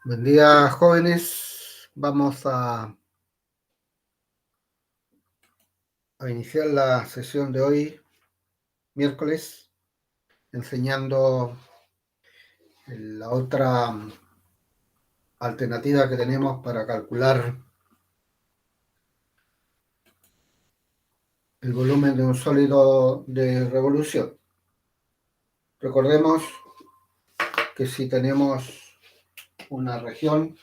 Buen día, jóvenes. Vamos a iniciar la sesión de hoy, miércoles, enseñando la otra alternativa que tenemos para calcular el volumen de un sólido de revolución. Recordemos que si tenemos una región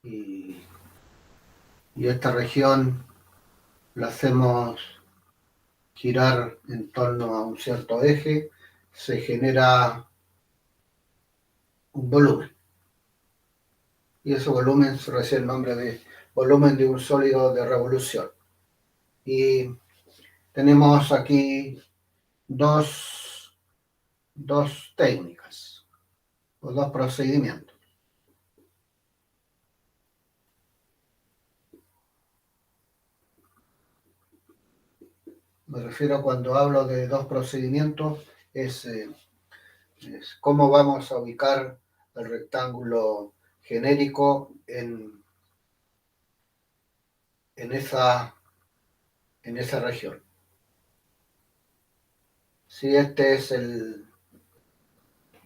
y esta región la hacemos girar en torno a un cierto eje, se genera un volumen. Y ese volumen se recibe el nombre de volumen de un sólido de revolución. Y tenemos aquí dos técnicas o dos procedimientos. Me refiero cuando hablo de dos procedimientos, es cómo vamos a ubicar el rectángulo genérico en esa región. Si este es el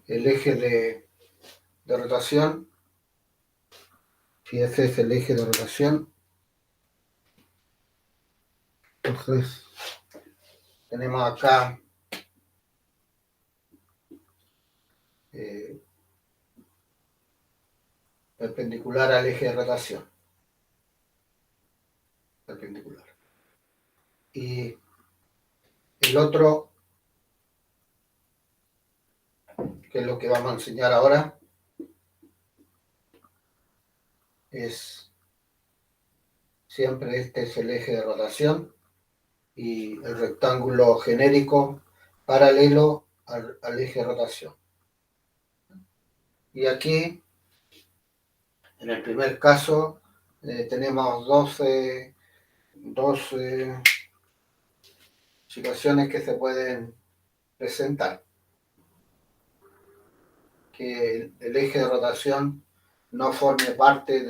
eje de rotación, si ese es el eje de rotación, entonces tenemos acá perpendicular al eje de rotación. Perpendicular. Y el otro, que es lo que vamos a enseñar ahora, es siempre este es el eje de rotación y el rectángulo genérico paralelo al eje de rotación. Y aquí, en el primer caso, tenemos dos situaciones que se pueden presentar. Que el eje de rotación no forme parte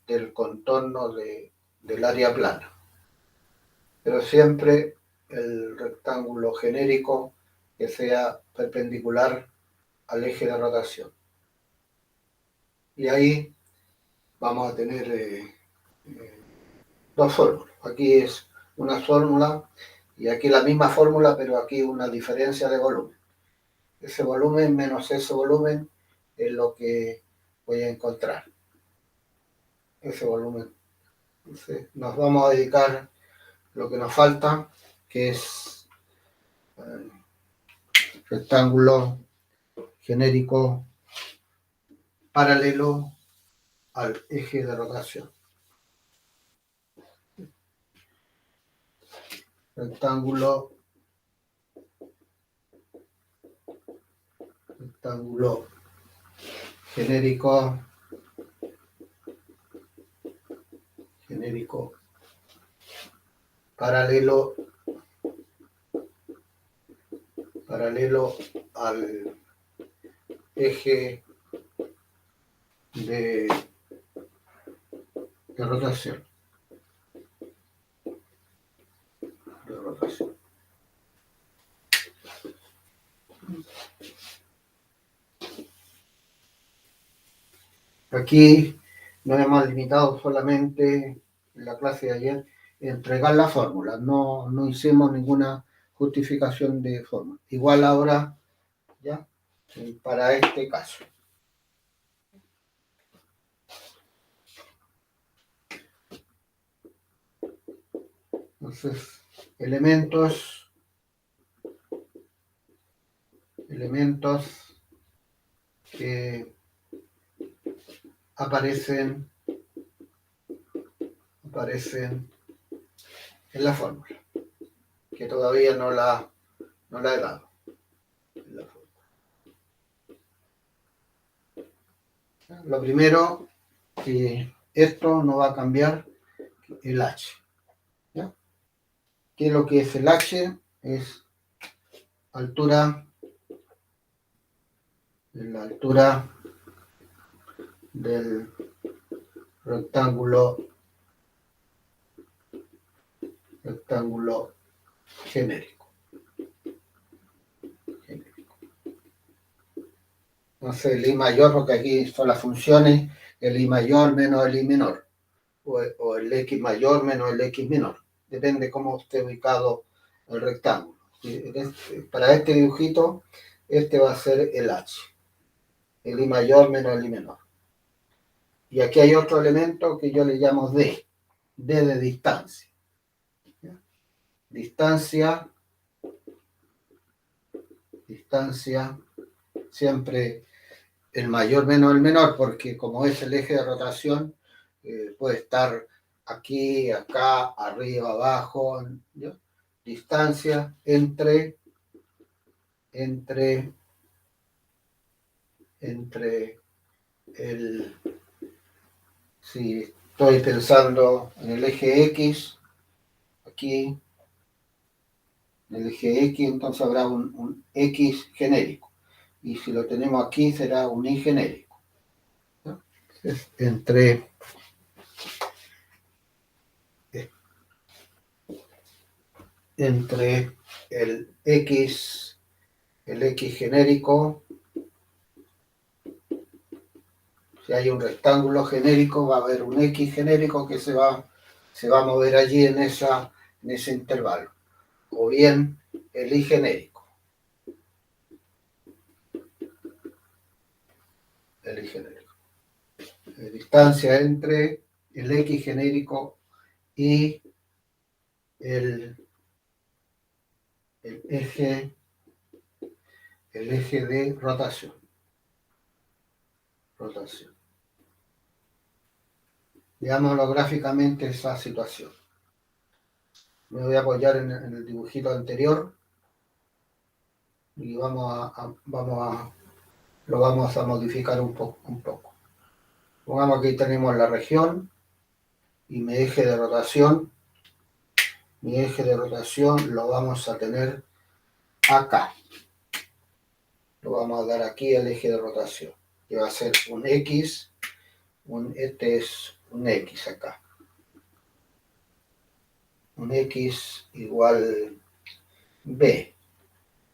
del contorno del área plana, pero siempre el rectángulo genérico que sea perpendicular al eje de rotación. Y ahí vamos a tener dos fórmulas. Aquí es una fórmula y aquí la misma fórmula, pero aquí una diferencia de volumen. Ese volumen menos ese volumen es lo que voy a encontrar. Ese volumen. Entonces, nos vamos a dedicar lo que nos falta, que es rectángulo genérico paralelo al eje de rotación. Rectángulo genérico paralelo al eje de rotación. Aquí nos hemos limitado solamente en la clase de ayer a entregar la fórmula, no hicimos ninguna justificación de fórmula. Igual ahora, ya, para este caso. Entonces, elementos que aparecen en la fórmula, que todavía no la he dado. Lo primero, que esto no va a cambiar el H. ¿Qué es lo que es el H? Es altura, la altura del rectángulo genérico. Entonces el I mayor, porque aquí son las funciones, el I mayor menos el I menor, o el X mayor menos el X menor. Depende cómo esté ubicado el rectángulo. Para este dibujito, este va a ser el H, el I mayor menos el I menor. Y aquí hay otro elemento que yo le llamo D, D de distancia. Distancia, siempre el mayor menos el menor, porque como es el eje de rotación, puede estar aquí, acá, arriba, abajo, ¿ya? Distancia entre el, si estoy pensando en el eje X, aquí, en el eje X, entonces habrá un X genérico. Y si lo tenemos aquí, será un Y genérico. ¿No? Entre el X genérico, si hay un rectángulo genérico, va a haber un X genérico que se va a mover allí en ese intervalo. O bien el Y genérico. El Y genérico. La distancia entre el X genérico y el eje de rotación. Veámoslo gráficamente esa situación. Me voy a apoyar en el dibujito anterior y lo vamos a modificar un poco. Pongamos que aquí tenemos la región y mi eje de rotación. Mi eje de rotación lo vamos a tener acá. Lo vamos a dar aquí el eje de rotación, que va a ser un X, este es un X acá. Un X igual B.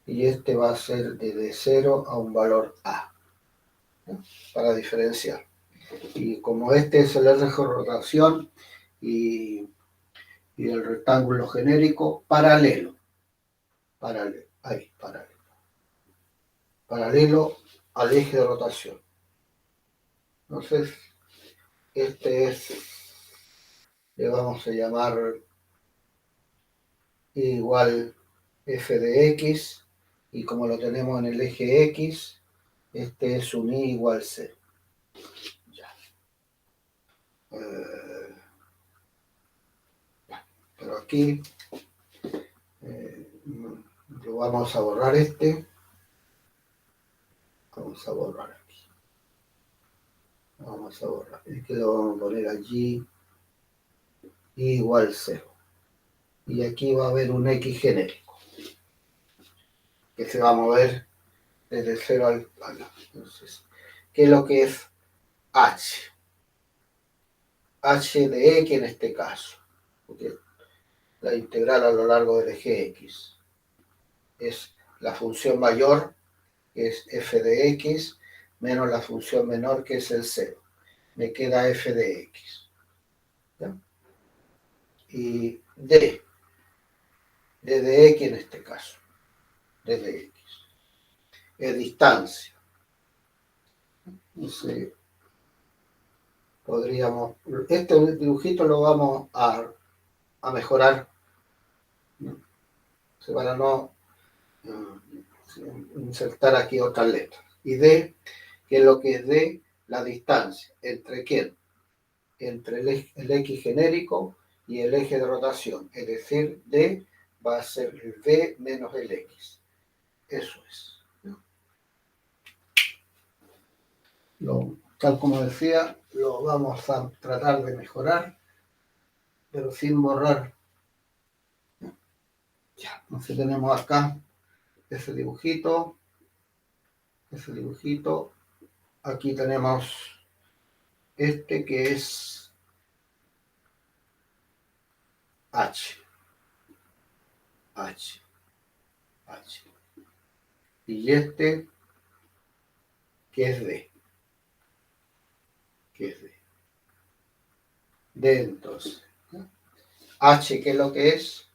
Y este va a ser de 0 a un valor A, ¿no? Para diferenciar. Y como este es el eje de rotación y el rectángulo genérico, paralelo, paralelo al eje de rotación. Entonces, le vamos a llamar igual f de x, y como lo tenemos en el eje x, este es un y igual 0. Ya. Pero aquí lo vamos a borrar vamos a borrar aquí. Vamos a borrar. Este lo vamos a poner allí, y igual 0. Y aquí va a haber un X genérico, que se va a mover desde 0 al A. Entonces, ¿qué es lo que es H? H de X en este caso, porque la integral a lo largo del eje X es la función mayor, que es f de x, menos la función menor, que es el 0. Me queda f de x. ¿Ya? Y d de x en este caso, d de x, es distancia. Entonces, podríamos, este dibujito lo vamos a mejorar, ¿no? Para no insertar aquí otras letras. Y d, que es lo que es d, la distancia. ¿Entre quién? Entre el X genérico y el eje de rotación, es decir, D va a ser el V menos el X. Eso es, ¿no? Tal como decía, lo vamos a tratar de mejorar, pero sin borrar Ya, entonces tenemos acá ese dibujito. Aquí tenemos este que es H, H, H. Y este que es D, que es D. D entonces. H, ¿qué es lo que es?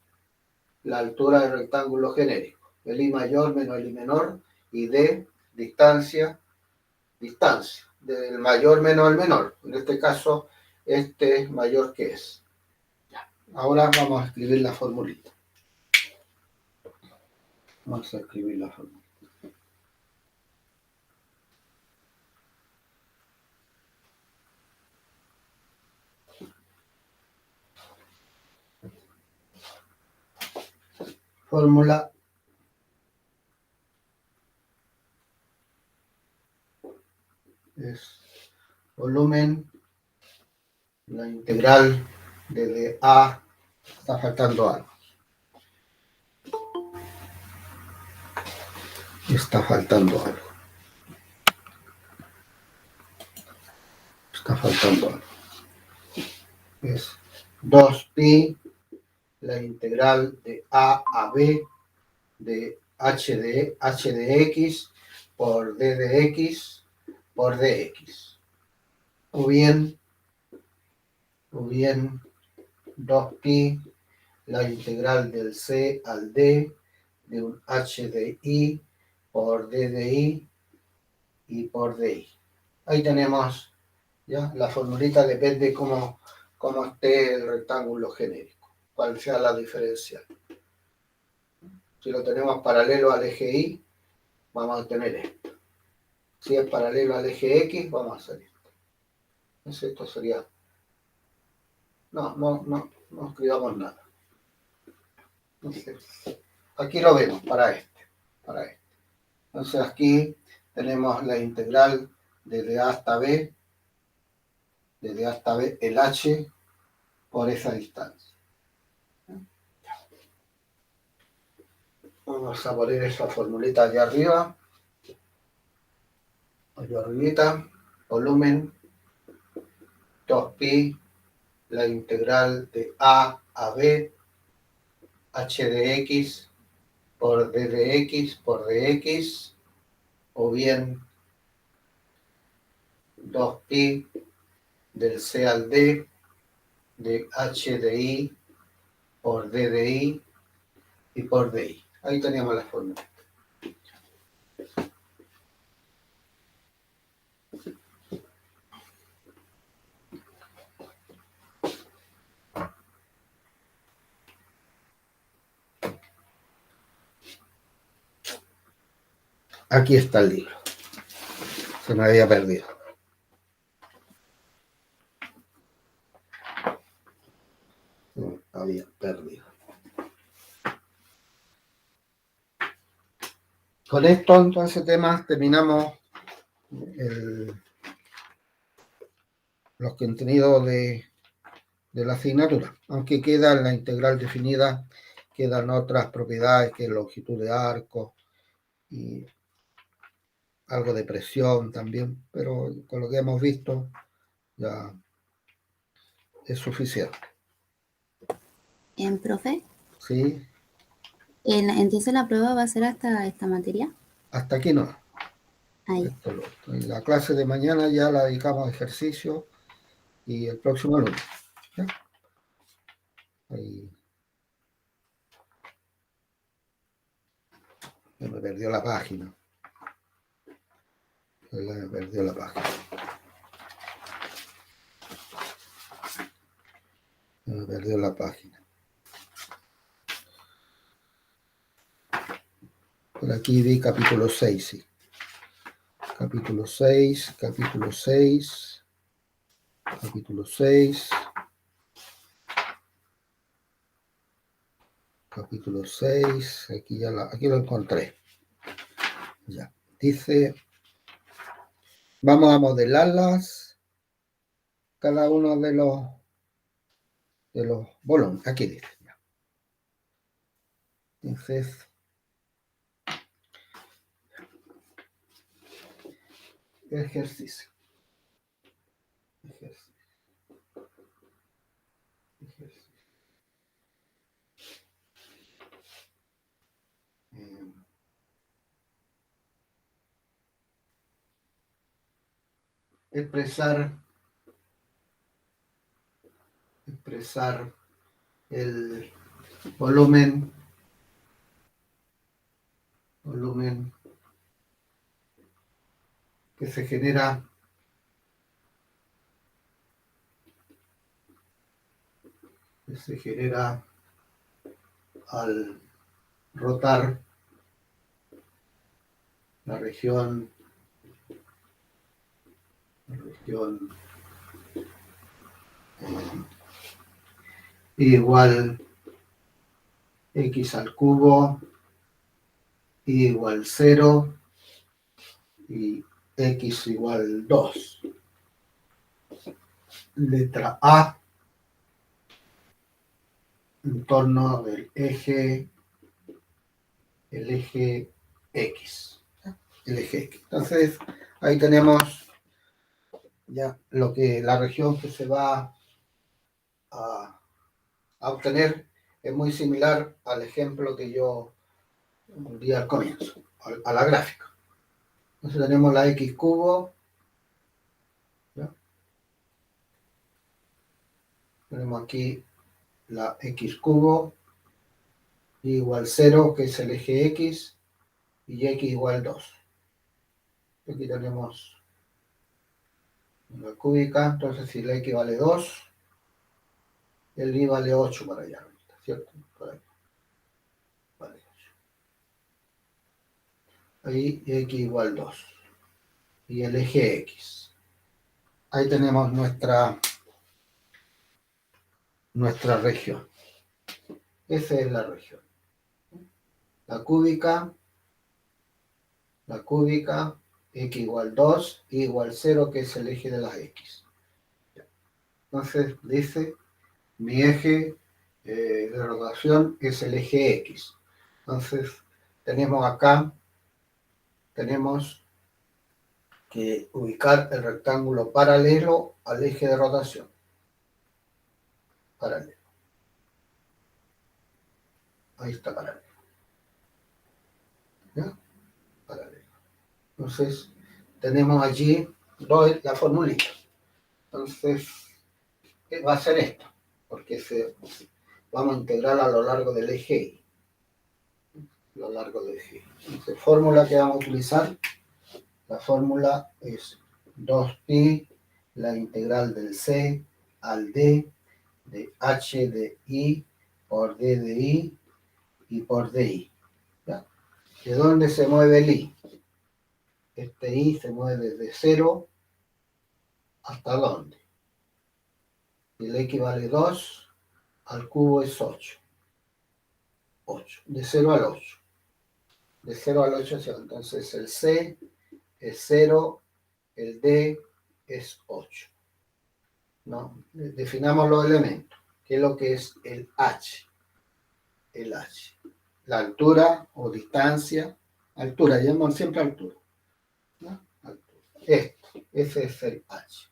La altura del rectángulo genérico. El I mayor menos el I menor y D, distancia, del mayor menos el menor. En este caso, este es mayor que es. Ahora vamos a escribir la formulita. Vamos a escribir la fórmula. Fórmula es volumen, la integral desde A, está faltando algo. Está faltando algo. Está faltando algo. Es 2pi, la integral de A a B de h de x por d de x por dx. O bien 2pi, la integral del c al d de un h de i por d de i y por di. Ahí tenemos ya la formulita, depende cómo esté el rectángulo genérico, cuál sea la diferencia. Si lo tenemos paralelo al eje y, vamos a tener esto. Si es paralelo al eje x, vamos a hacer esto. Entonces esto sería... No escribamos nada. Entonces, aquí lo vemos para este. Entonces aquí tenemos la integral desde A hasta B, el h por esa distancia. Vamos a poner esa formulita allá arriba. Allá arribita, volumen 2pi, la integral de A a B, h de x por d de x por dx, o bien 2pi del c al d de h de i por d de i y por di. Ahí teníamos la fórmula. Aquí está el libro. Se me había perdido. Se me había perdido. Con esto, entonces, temas, terminamos los contenidos de la asignatura. Aunque queda en la integral definida, quedan otras propiedades que es longitud de arco y algo de presión también, pero con lo que hemos visto ya es suficiente. ¿Profe? ¿Sí? Entonces la prueba va a ser hasta esta materia. Hasta aquí no. Ahí. En la clase de mañana ya la dedicamos a ejercicio y el próximo lunes. ¿Ya? Ahí. Me perdió la página. Me perdió la página. Me perdió la página. Por aquí vi capítulo 6, sí. Capítulo 6, capítulo 6, capítulo 6, capítulo 6, aquí lo encontré. Ya, dice, vamos a modelarlas, cada uno de los volúmenes, aquí dice. Ya. Entonces, ejercicio. Ejercicio. Ejercicio. Expresar el volumen que se genera al rotar la región igual x al cubo igual 0 y x igual 2. Letra A, en torno del eje, el eje X. Entonces, ahí tenemos ya la región que se va a obtener. Es muy similar al ejemplo que yo di al comienzo, a la gráfica. Entonces tenemos la x cubo, ¿ya? Tenemos aquí la x cubo igual 0, que es el eje x, y x igual 2. Aquí tenemos una cúbica, entonces si la x vale 2, el y vale 8 para allá, ¿cierto? Por ahí. Vale 8. Ahí x igual 2. Y el eje x. Ahí tenemos nuestra región. Esa es la región. La cúbica, x igual 2, y igual 0, que es el eje de las x. Entonces dice, mi eje de rotación es el eje x. Entonces tenemos que ubicar el rectángulo paralelo al eje de rotación. Paralelo. Ahí está paralelo. ¿Ya? Paralelo. Entonces, tenemos allí la formulita. Entonces, va a ser esto, porque vamos a integrar a lo largo del eje Y. A lo largo del eje Y. Entonces, fórmula que vamos a utilizar, la fórmula es 2pi, la integral del C al D, de H de I por D de I y por DI. ¿Ya? ¿De dónde se mueve el I? Este I se mueve desde 0 hasta dónde. Y el X vale 2, al cubo es 8. 8. De 0 al 8. De 0 al 8, entonces el C es 0, el D es 8. ¿No? Definamos los elementos. ¿Qué es lo que es el H? El H. La altura o distancia. Altura, llamamos siempre altura. ¿No? Altura. Ese es el H.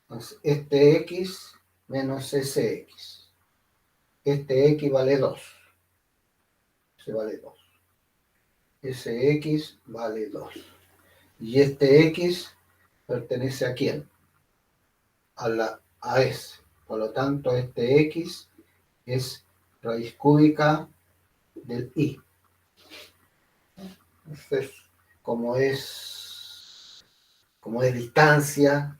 Entonces, este X menos ese X. Este X vale 2. Se vale 2. Ese X vale 2. Y este X pertenece a quién? A S. Por lo tanto, este X es raíz cúbica del I. Entonces, como es distancia,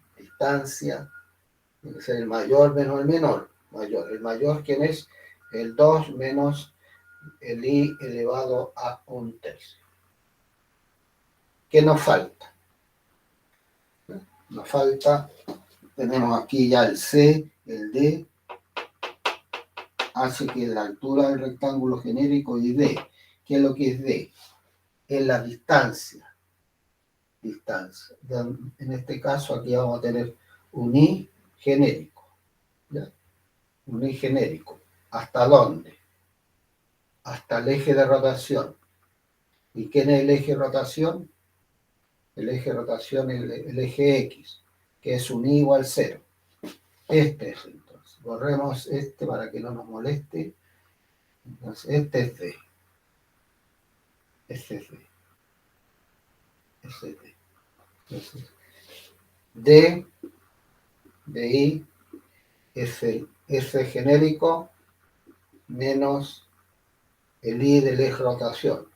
tiene que ser el mayor menos el menor. El mayor, ¿quién es? El 2 menos el I elevado a 1/3. ¿Qué nos falta? Nos falta, tenemos aquí ya el C, el D, hace que la altura del rectángulo genérico y D. ¿Qué es lo que es D? Es la distancia. En este caso aquí vamos a tener un I genérico. ¿Ya? Un I genérico. ¿Hasta dónde? Hasta el eje de rotación. ¿Y quién es el eje de rotación? El eje de rotación es el eje X, que es un I igual 0. Este es entonces. Borremos este para que no nos moleste. Entonces, este es D. Este es D. Este es D. Entonces, D de I es el F genérico menos el I del eje de rotación.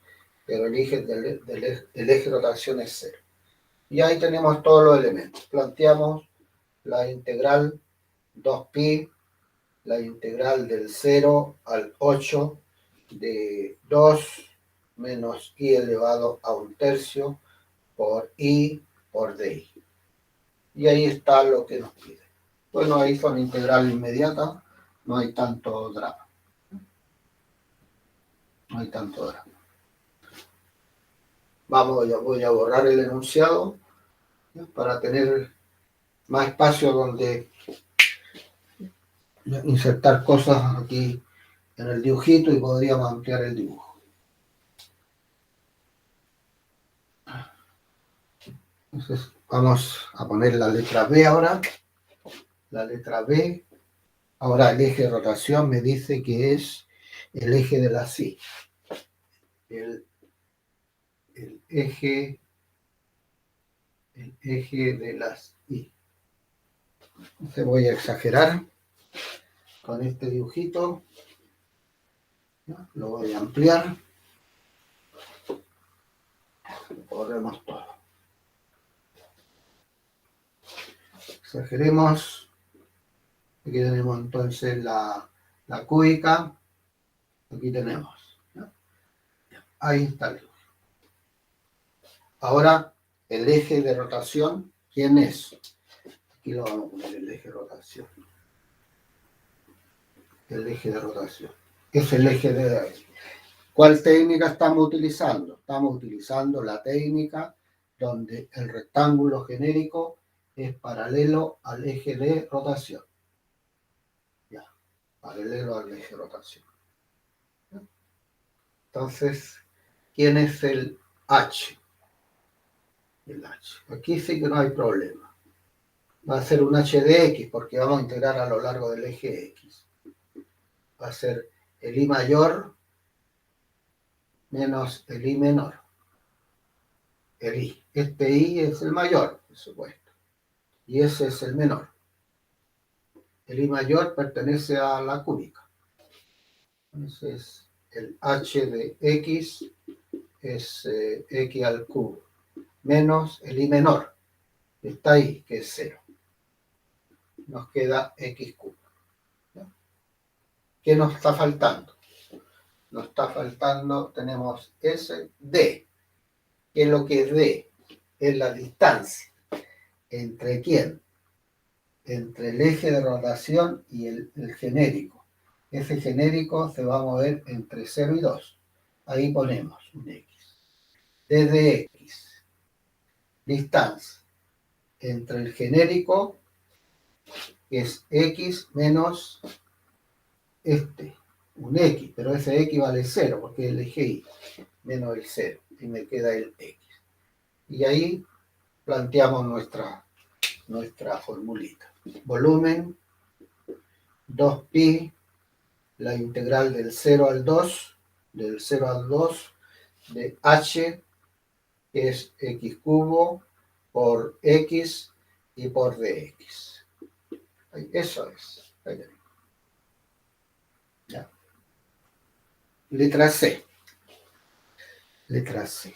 Pero el eje de rotación es 0. Y ahí tenemos todos los elementos. Planteamos la integral 2pi, la integral del 0 al 8 de 2 menos i elevado a 1/3 por i por di. Y ahí está lo que nos pide. Bueno, ahí son integral inmediata, no hay tanto drama. No hay tanto drama. Voy a borrar el enunciado, ¿ya?, para tener más espacio donde insertar cosas aquí en el dibujito y podríamos ampliar el dibujo. Entonces vamos a poner la letra B ahora. La letra B. Ahora el eje de rotación me dice que es el eje de la Y. El eje de las Y. Entonces voy a exagerar con este dibujito. ¿Ya? Lo voy a ampliar. Borremos todo. Exageremos. Aquí tenemos entonces la cúbica. Aquí tenemos, ¿no? Ahí está el dibujo. Ahora el eje de rotación, ¿quién es? Aquí lo vamos a poner, el eje de rotación. El eje de rotación. Es el eje de... ¿Cuál técnica estamos utilizando? Estamos utilizando la técnica donde el rectángulo genérico es paralelo al eje de rotación. Ya, paralelo al eje de rotación. Entonces, ¿quién es el H? El H. Aquí sí que no hay problema. Va a ser un H de X porque vamos a integrar a lo largo del eje X. Va a ser el I mayor menos el I menor. El I. Este I es el mayor, por supuesto. Y ese es el menor. El I mayor pertenece a la cúbica. Entonces, el H de X es X al cubo. Menos el I menor. Está ahí, que es 0. Nos queda X cubo. ¿Qué nos está faltando? Nos está faltando, tenemos S, D. ¿Qué es lo que es D? Es la distancia. ¿Entre quién? Entre el eje de rotación y el genérico. Ese genérico se va a mover entre 0 y 2. Ahí ponemos un X. D de X. Distancia entre el genérico, que es X menos este. Un X, pero ese X vale 0 porque es el eje Y menos el 0 y me queda el X. Y ahí planteamos nuestra formulita. Volumen 2pi, la integral del 0 al 2 de h, que es x cubo por x y por dx. Eso es. Ya. Letra C. Letra C.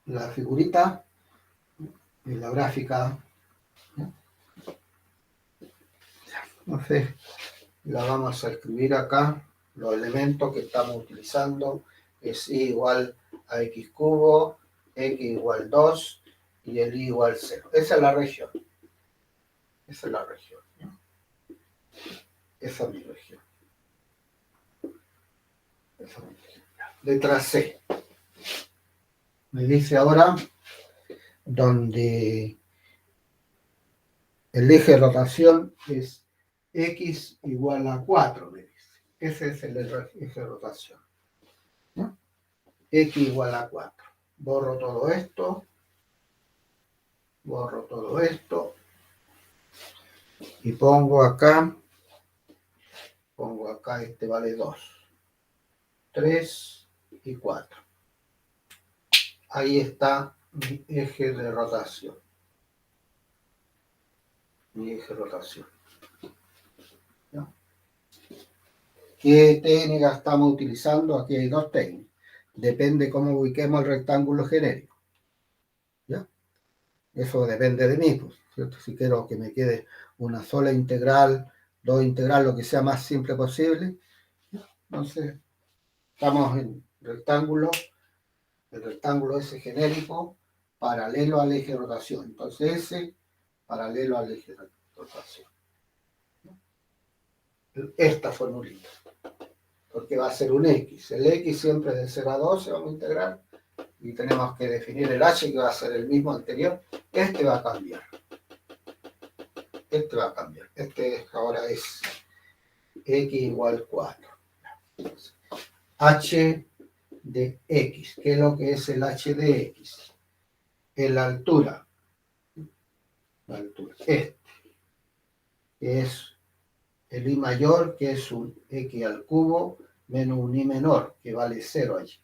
La figurita y la gráfica. Entonces, la vamos a escribir acá. Los elementos que estamos utilizando es y igual a x cubo, x igual 2 y el y igual 0. Esa es la región. Esa es la región, ¿no? Esa es mi región. Esa es mi región. Letra C. Me dice ahora donde el eje de rotación es X igual a 4, me dice. Ese es el eje de rotación, ¿no? X igual a 4. Borro todo esto y pongo acá este vale 2, 3 y 4. Ahí está mi eje de rotación. ¿Ya? ¿Qué técnica estamos utilizando? Aquí hay dos técnicas. Depende cómo ubiquemos el rectángulo genérico. ¿Ya? Eso depende de mí, pues, ¿cierto? Si quiero que me quede una sola integral, dos integrales, lo que sea más simple posible. Entonces, estamos en rectángulo, el rectángulo ese genérico, paralelo al eje de rotación. Entonces, ese paralelo al eje de rotación. Esta formulita, porque va a ser un X. El X siempre es de 0 a 12, vamos a integrar, y tenemos que definir el H, que va a ser el mismo anterior. Este va a cambiar. Este ahora es X igual 4. H de X. ¿Qué es lo que es el H de X? Es la altura. Este, que es el I mayor, que es un X al cubo, menos un I menor, que vale 0 allí.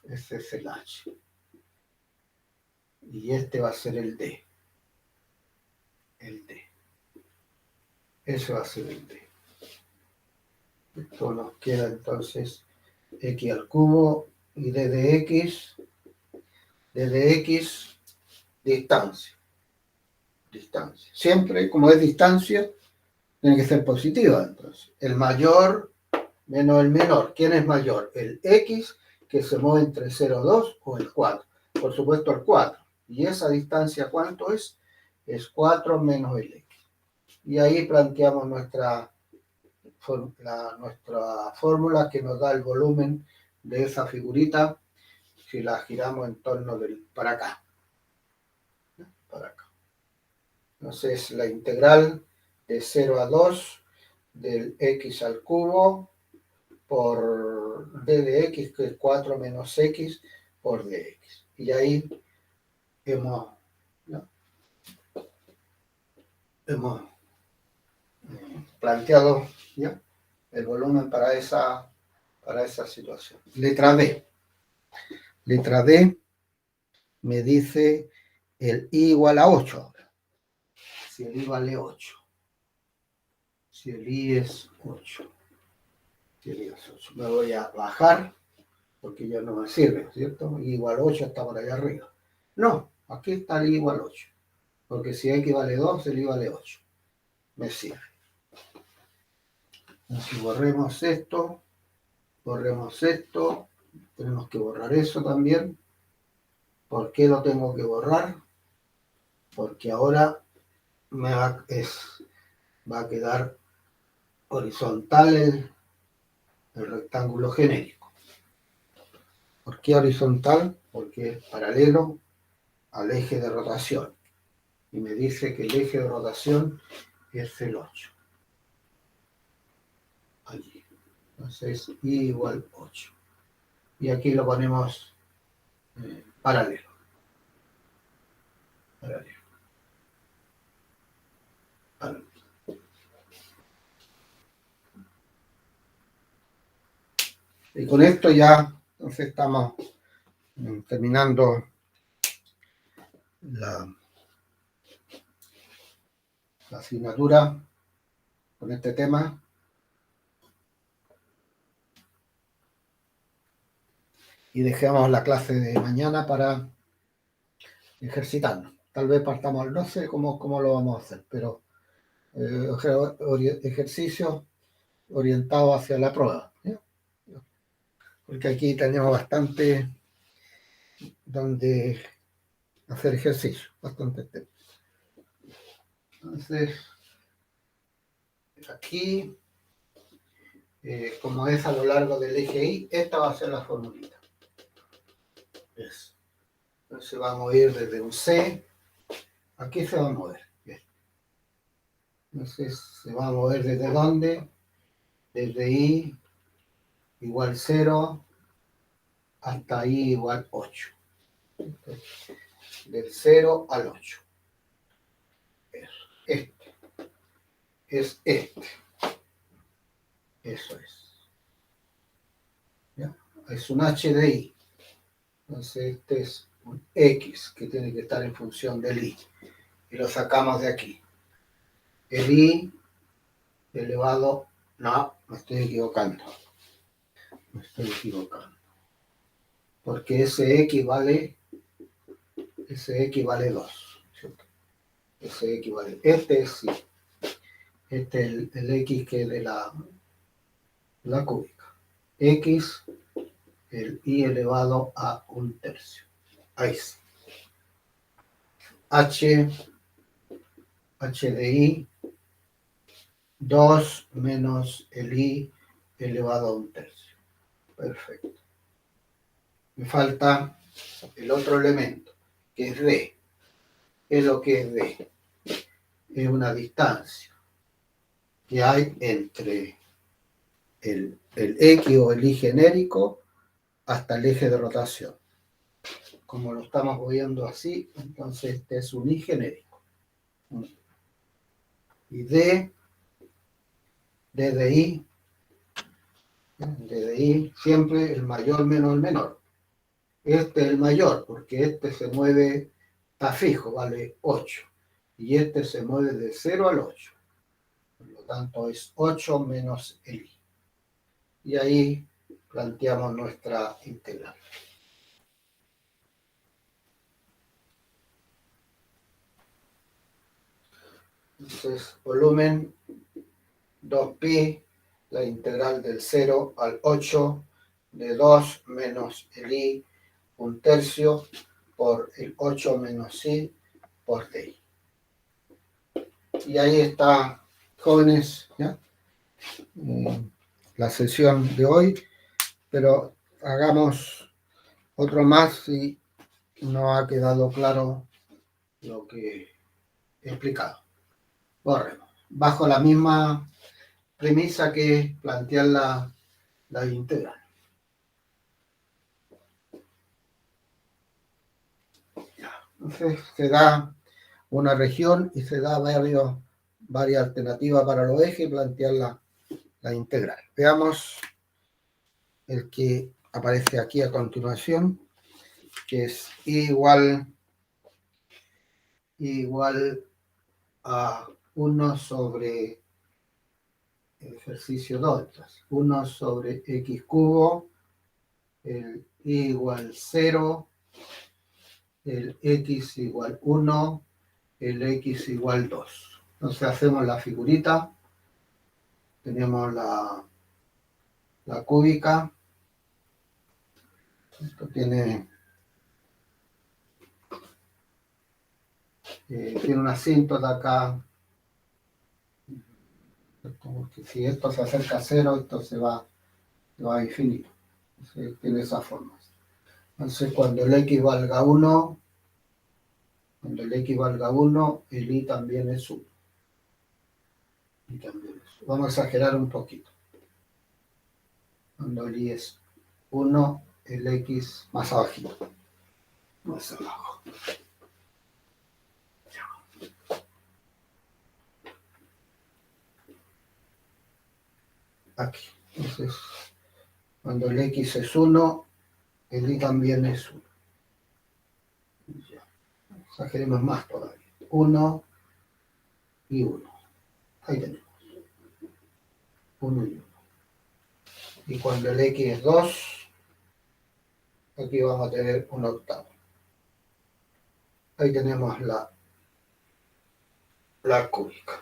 Ese es el H. Y este va a ser el D. Ese va a ser el D. Esto nos queda entonces X al cubo y D de X, distancia. Siempre, como es distancia, tiene que ser positiva. Entonces, el mayor menos el menor. ¿Quién es mayor? El X, que se mueve entre 0 y 2, o el 4. Por supuesto, el 4. ¿Y esa distancia cuánto es? Es 4 menos el X. Y ahí planteamos nuestra fórmula que nos da el volumen de esa figurita si la giramos en torno para acá. Entonces, la integral de 0 a 2 del X al cubo por d de x, que es 4 menos x por dx. Y ahí hemos planteado, ¿ya?, el volumen para esa situación. Letra D. Letra D me dice el I igual a 8 ahora. Si el I vale 8. Si el I es 8. Me voy a bajar porque ya no me sirve, ¿cierto? I igual 8 está por allá arriba. No, aquí está el I igual 8. Porque si X vale 2, el I vale 8. Me sirve. Entonces borremos esto. Tenemos que borrar eso también. ¿Por qué lo tengo que borrar? Porque ahora va a quedar horizontal el rectángulo genérico. ¿Por qué horizontal? Porque es paralelo al eje de rotación. Y me dice que el eje de rotación es el 8. Allí. Entonces, I igual 8. Y aquí lo ponemos paralelo. Y con esto ya, entonces estamos terminando la asignatura con este tema. Y dejamos la clase de mañana para ejercitarnos. Tal vez partamos, no sé cómo lo vamos a hacer, pero ejercicios orientados hacia la prueba, ¿sí? Porque aquí tenemos bastante donde hacer ejercicio, bastante tiempo. Entonces, aquí, como es a lo largo del eje Y, esta va a ser la formulita. Entonces vamos a ir desde un C, aquí se va a mover. Bien. Entonces se va a mover desde dónde, desde I igual 0 hasta I igual 8. Del 0 al 8. Este es este. Eso es. ¿Ya? Es un H de I. Entonces este es un X que tiene que estar en función del I. Y lo sacamos de aquí. El I elevado... No, me estoy equivocando. Porque ese X vale 2. ¿Cierto? Ese X vale... Este es sí. Este es el X que es de la cúbica. X, el I elevado a 1/3. Ahí sí. H de I, 2 menos el I elevado a 1/3. Perfecto. Me falta el otro elemento, que es D. ¿Qué es lo que es D? Es una distancia que hay entre el X o el Y genérico hasta el eje de rotación. Como lo estamos viendo así, entonces este es un I genérico. Y D de I, siempre el mayor menos el menor. Este es el mayor, porque este se mueve, está fijo, vale 8. Y este se mueve de 0 al 8. Por lo tanto, es 8 menos el I. Y ahí planteamos nuestra integral. Entonces, volumen 2pi, la integral del 0 al 8 de 2 menos el I 1/3 por el 8 menos I por D. Y ahí está, jóvenes, ¿ya? La sesión de hoy, pero hagamos otro más si no ha quedado claro lo que he explicado. Borremos. Bajo la misma premisa que plantear la integral. Entonces se da una región y se da varias alternativas para los ejes y plantear la integral. Veamos el que aparece aquí a continuación, que es igual a 1 sobre ejercicio 2, 1 sobre x cubo, el y igual 0, el x igual 1, el x igual 2. Entonces hacemos la figurita, tenemos la cúbica, esto tiene una asíntota acá, porque si esto se acerca a 0, esto se va a infinito. Entonces, tiene esas formas. Entonces, cuando el x valga 1, el y también es 1. Vamos a exagerar un poquito. Cuando el y es 1, el x más abajito. Más abajo. Aquí. Entonces, cuando el x es 1, el y también es 1. Ya. Exageremos más todavía. 1 y 1. Ahí tenemos. 1 y 1. Y cuando el x es 2, aquí vamos a tener un octavo. Ahí tenemos la cúbica.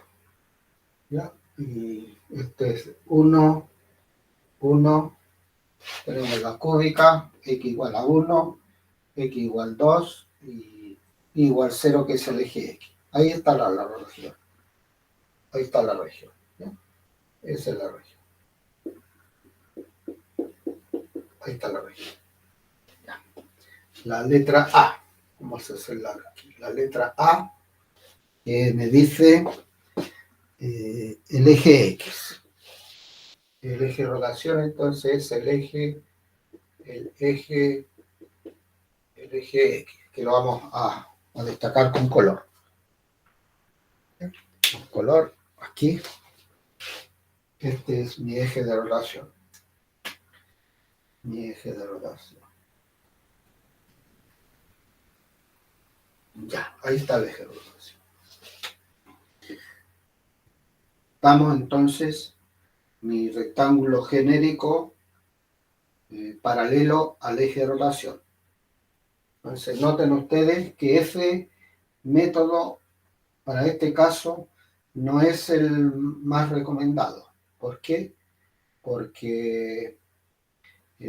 ¿Ya? Y este es 1, 1. Tenemos la cúbica, x igual a 1, x igual 2 y igual 0, que es el eje x. Ahí está la región. Ahí está la región. ¿Ya? Esa es la región. Ahí está la región. ¿Ya? La letra A. Vamos a hacerla aquí. La letra A, que me dice el eje X. El eje de rotación entonces es el eje X, que lo vamos a destacar con color. Con color aquí. Este es mi eje de rotación. Mi eje de rotación. Ya, ahí está el eje de rotación. Damos entonces mi rectángulo genérico paralelo al eje de rotación. Entonces noten ustedes que ese método para este caso no es el más recomendado. ¿Por qué? Porque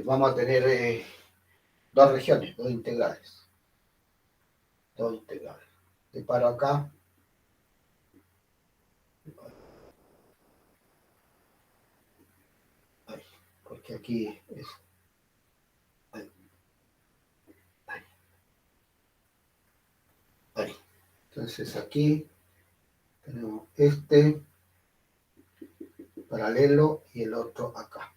vamos a tener dos regiones, dos integrales. Dos integrales. Separo acá. Ahí, porque aquí es. Ahí, ahí, ahí. Entonces aquí tenemos este paralelo y el otro acá.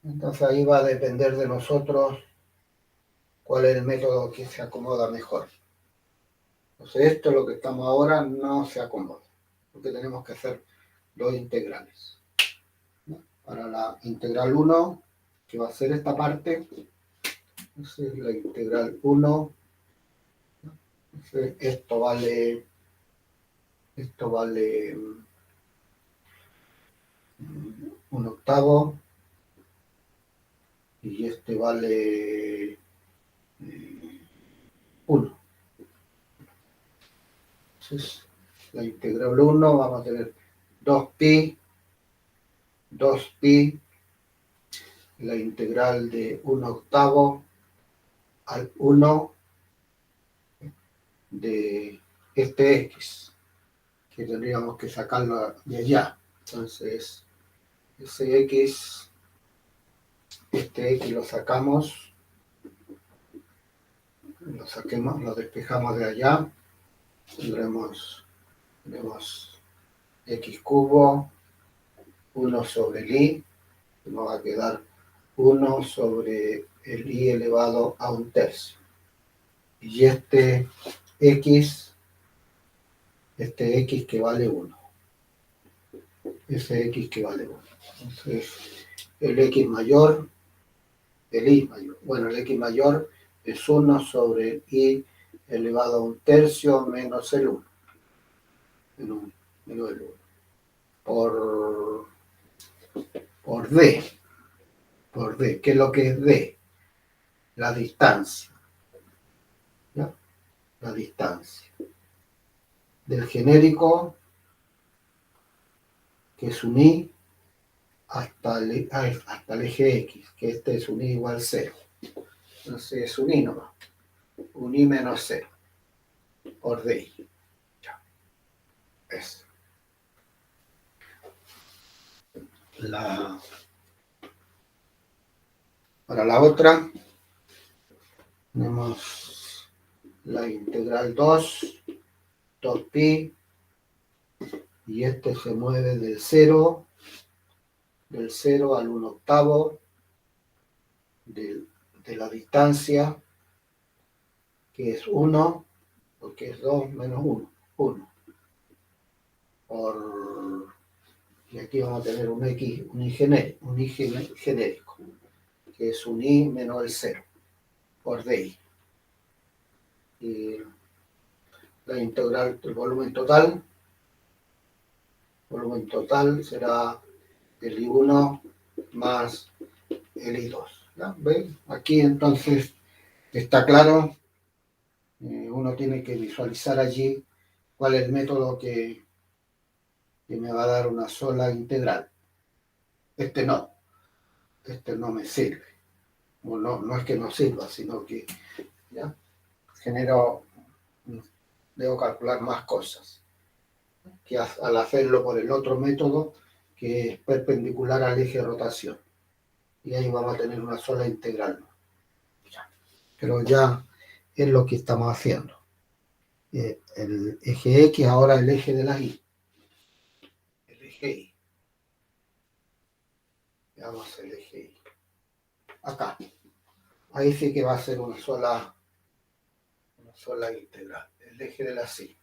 Entonces ahí va a depender de nosotros cuál es el método que se acomoda mejor. Entonces esto, lo que estamos ahora, no se acomoda, porque tenemos que hacer dos integrales. ¿No? Para la integral 1, que va a ser esta parte, entonces la integral 1, entonces esto vale 1/8, y este vale 1. Entonces, la integral 1 vamos a tener 2pi, la integral de 1/8 al 1 de este x, que tendríamos que sacarlo de allá. Entonces, ese x, este x lo sacamos, lo despejamos de allá, tendremos x cubo, 1 sobre el i, nos va a quedar 1 sobre el i elevado a 1/3. Y este x que vale 1. Ese x que vale 1. Entonces, el x mayor, el i mayor, bueno, el x mayor es 1 sobre el i elevado a 1/3 menos el 1. Menos el 1. Por d. Por d. ¿Qué es lo que es d? La distancia. ¿Ya? La distancia. Del genérico, que es un i, hasta el eje x, que este es un i igual 0. Entonces es un i nomás. Un i menos 0 por di. Ya. Es. Para la otra tenemos la integral 2pi, y este se mueve del 0 al 1/8 de la distancia, que es 1, porque es 2 menos 1, 1. Y aquí vamos a tener un i genérico, que es un i menos el 0, por di. Y la integral del volumen total será el I1 más el I2. ¿Ya? ¿Ven? Aquí entonces está claro, uno tiene que visualizar allí cuál es el método que me va a dar una sola integral. Este no me sirve. Bueno, no es que no sirva, sino que ¿ya? Debo calcular más cosas que al hacerlo por el otro método, que es perpendicular al eje de rotación. Y ahí vamos a tener una sola integral. Pero ya es lo que estamos haciendo. el eje X, ahora el eje de la Y. El eje Y. Veamos el eje Y. Acá. Ahí sí que va a ser una sola integral. El eje de la Y.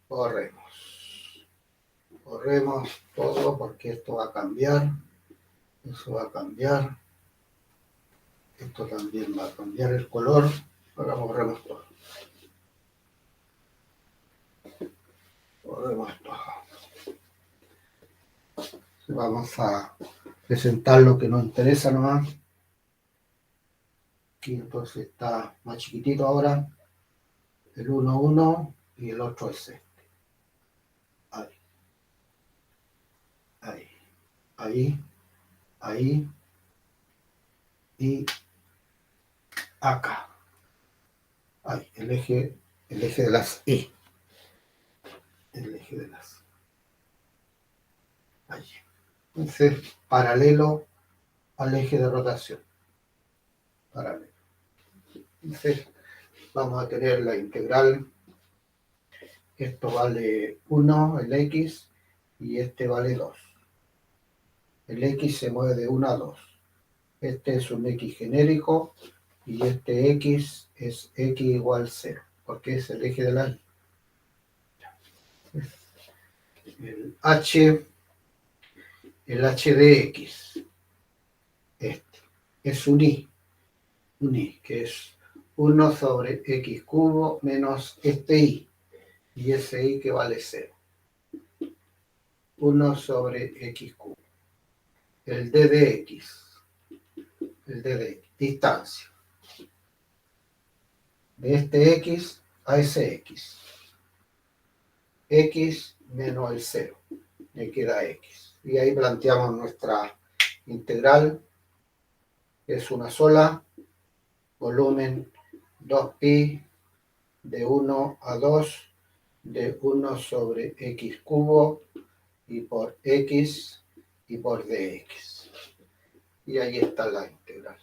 Borremos. Borremos todo porque esto va a cambiar. Eso va a cambiar. Esto también va a cambiar el color. Ahora borremos todo. Borremos todo. Vamos a presentar lo que nos interesa nomás. Aquí entonces está más chiquitito ahora. El 1, 1 y el otro es este. Ahí. Ahí. Ahí. Ahí. Y acá. Ahí. El eje de las Y. El eje de las Y. Ahí. Entonces, paralelo al eje de rotación. Paralelo. Entonces, vamos a tener la integral. Esto vale 1, el X, y este vale 2. El X se mueve de 1 a 2. Este es un X genérico y este X es X igual 0, porque es el eje de la Y. El H de X, este, es un Y, que es 1 sobre X cubo menos este y ese Y que vale 0. 1 sobre X cubo. El D de X, distancia. De este X a ese X. X menos el 0. Me queda X. Y ahí planteamos nuestra integral, que es una sola, volumen 2pi de 1 a 2 de 1 sobre X cubo y por X y por dx. Y ahí está la integral.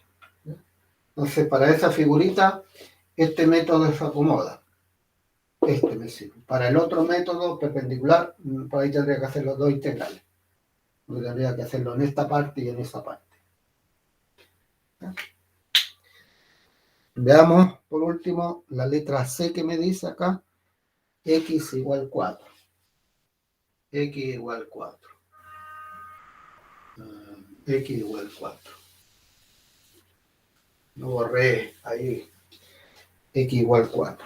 Entonces, para esa figurita, este método se acomoda. Este me sirve. Para el otro método perpendicular, por ahí tendría que hacer los dos integrales. Porque tendría que hacerlo en esta parte y en esa parte. Veamos, por último, la letra C que me dice acá. X igual 4. X igual 4. X igual 4. No borré ahí. X igual 4.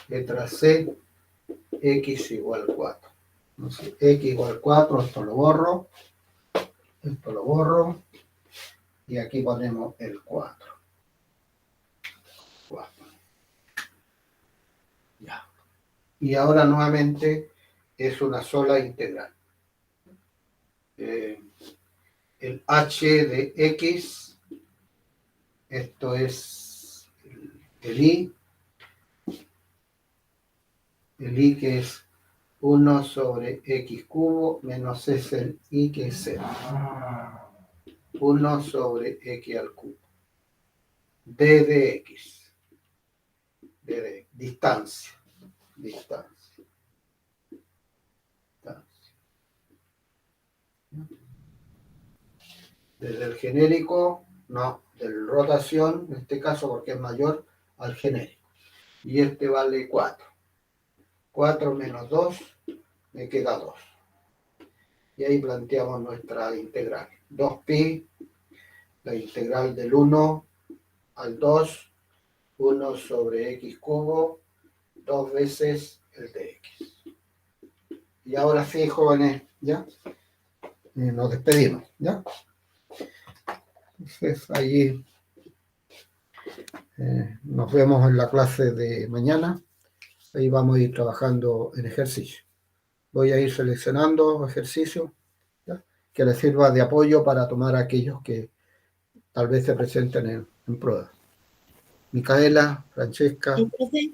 Letra C, X igual 4. Entonces, X igual 4, esto lo borro. Esto lo borro. Y aquí ponemos el 4. 4. Ya. Y ahora nuevamente es una sola integral. El h de x, esto es el i que es 1 sobre x cubo menos es el i que es 0. 1 sobre x al cubo. D de x. Distancia. Desde el genérico, no, del rotación, en este caso porque es mayor al genérico. Y este vale 4. 4 menos 2, me queda 2. Y ahí planteamos nuestra integral. 2pi, la integral del 1 al 2, 1 sobre x cubo, 2 veces el de x. Y ahora sí, jóvenes, ¿ya? Nos despedimos, ¿ya? Entonces, ahí nos vemos en la clase de mañana. Ahí vamos a ir trabajando en ejercicio. Voy a ir seleccionando ejercicios, ¿ya? Que les sirva de apoyo para tomar aquellos que tal vez se presenten en prueba. Micaela, Francesca, Profe,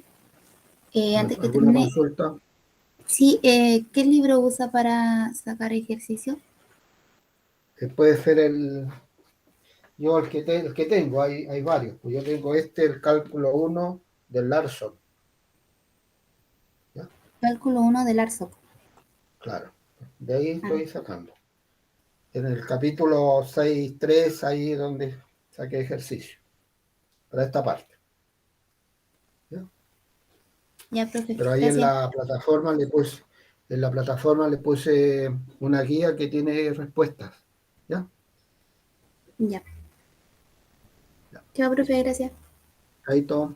antes que ¿alguna termine, consulta? sí, ¿qué libro usa para sacar ejercicio? Puede ser yo el que tengo, hay varios. Pues yo tengo el cálculo 1 del Larson. cálculo 1 del ARSOC. Claro, de ahí estoy sacando. En el capítulo 6.3, ahí es donde saqué ejercicio, para esta parte. ¿Ya? Ya, profe, Pero ahí gracias. en la plataforma le puse una guía que tiene respuestas. ¿Ya? Ya. Ya. Chao, profe, gracias. Ahí todo.